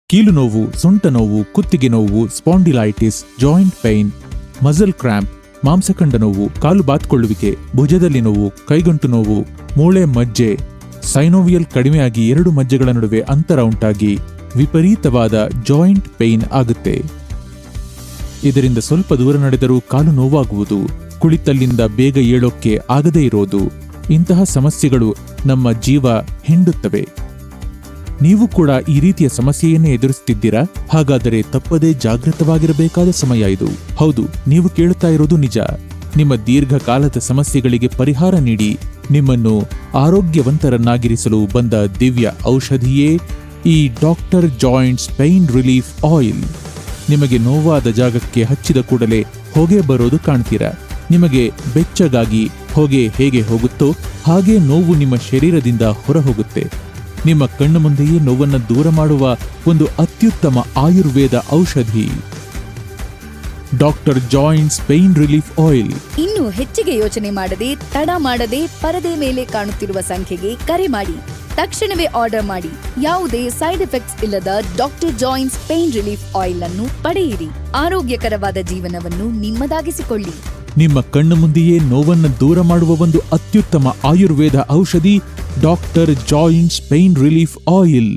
ಕೀಲು ನೋವು, ಸೊಂಟ ನೋವು, ಕುತ್ತಿಗೆ ನೋವು, spondylitis, joint pain, muscle cramp, ಮಾಂಸಖಂಡ ನೋವು, ಕಾಲು ಬಾತ್ಕೊಳ್ಳುವಿಕೆ, ಭುಜದಲ್ಲಿ ನೋವು, ಕೈಗಂಟು ನೋವು, ಮೂಳೆ ಮಜ್ಜೆ, ಸೈನೋವಿಯಲ್ ಕಡಿಮೆಯಾಗಿ 2 ಮಜ್ಜೆಗಳ ನಡುವೆ ಅಂತರ ಉಂಟಾಗಿ ವಿಪರೀತವಾದ ಜಾಯಿಂಟ್ ಪೈನ್ ಆಗುತ್ತೆ. ಇದರಿಂದ ಸ್ವಲ್ಪ ದೂರ ನಡೆದರೂ ಕಾಲು ನೋವಾಗುವುದು, ಕುಳಿತಲ್ಲಿಂದ ಬೇಗ ಏಳೋಕ್ಕೆ ಆಗದೇ ಇರೋದು, ಇಂತಹ ಸಮಸ್ಯೆಗಳು ನಮ್ಮ ಜೀವ ಹಿಂಡುತ್ತವೆ. ನೀವು ಕೂಡ ಈ ರೀತಿಯ ಸಮಸ್ಯೆಯನ್ನೇ ಎದುರಿಸುತ್ತಿದ್ದೀರಾ? ಹಾಗಾದರೆ ತಪ್ಪದೇ ಜಾಗೃತವಾಗಿರಬೇಕಾದ ಸಮಯ ಇದು. ಹೌದು, ನೀವು ಕೇಳುತ್ತಾ ಇರೋದು ನಿಜ. ನಿಮ್ಮ ದೀರ್ಘಕಾಲದ ಸಮಸ್ಯೆಗಳಿಗೆ ಪರಿಹಾರ ನೀಡಿ ನಿಮ್ಮನ್ನು ಆರೋಗ್ಯವಂತರನ್ನಾಗಿರಿಸಲು ಬಂದ ದಿವ್ಯ ಔಷಧಿಯೇ ಈ doctor joints pain relief oil. ನಿಮಗೆ ನೋವಾದ ಜಾಗಕ್ಕೆ ಹಚ್ಚಿದ ಕೂಡಲೇ ಹೊಗೆ ಬರೋದು ಕಾಣ್ತೀರಾ? ನಿಮಗೆ ಬೆಚ್ಚಗಾಗಿ ಹೊಗೆ ಹೇಗೆ ಹೋಗುತ್ತೋ ಹಾಗೆ ನೋವು ನಿಮ್ಮ ಶರೀರದಿಂದ ಹೊರಹೋಗುತ್ತೆ. ನಿಮ್ಮ ಕಣ್ಣು ಮುಂದೆಯೇ ನೋವನ್ನು ದೂರ ಮಾಡುವ ಒಂದು ಅತ್ಯುತ್ತಮ ಆಯುರ್ವೇದ ಔಷಧಿ doctor joints pain relief oil. ಇನ್ನು ಹೆಚ್ಚಿಗೆ ಯೋಚನೆ ಮಾಡದೆ, ತಡ ಮಾಡದೆ, ಪರದೆ ಮೇಲೆ ಕಾಣುತ್ತಿರುವ ಸಂಖ್ಯೆಗೆ ಕರೆ ಮಾಡಿ. ತಕ್ಷಣವೇ ಆರ್ಡರ್ ಮಾಡಿ. ಯಾವುದೇ ಸೈಡ್ ಎಫೆಕ್ಟ್ಸ್ ಇಲ್ಲದ doctor joints pain relief oil ಅನ್ನು ಪಡೆಯಿರಿ. ಆರೋಗ್ಯಕರವಾದ ಜೀವನವನ್ನು ನಿಮ್ಮದಾಗಿಸಿಕೊಳ್ಳಿ. ನಿಮ್ಮ ಕಣ್ಣು ಮುಂದೆಯೇ ನೋವನ್ನು ದೂರ ಮಾಡುವ ಒಂದು ಅತ್ಯುತ್ತಮ ಆಯುರ್ವೇದ ಔಷಧಿ doctor joints pain relief oil.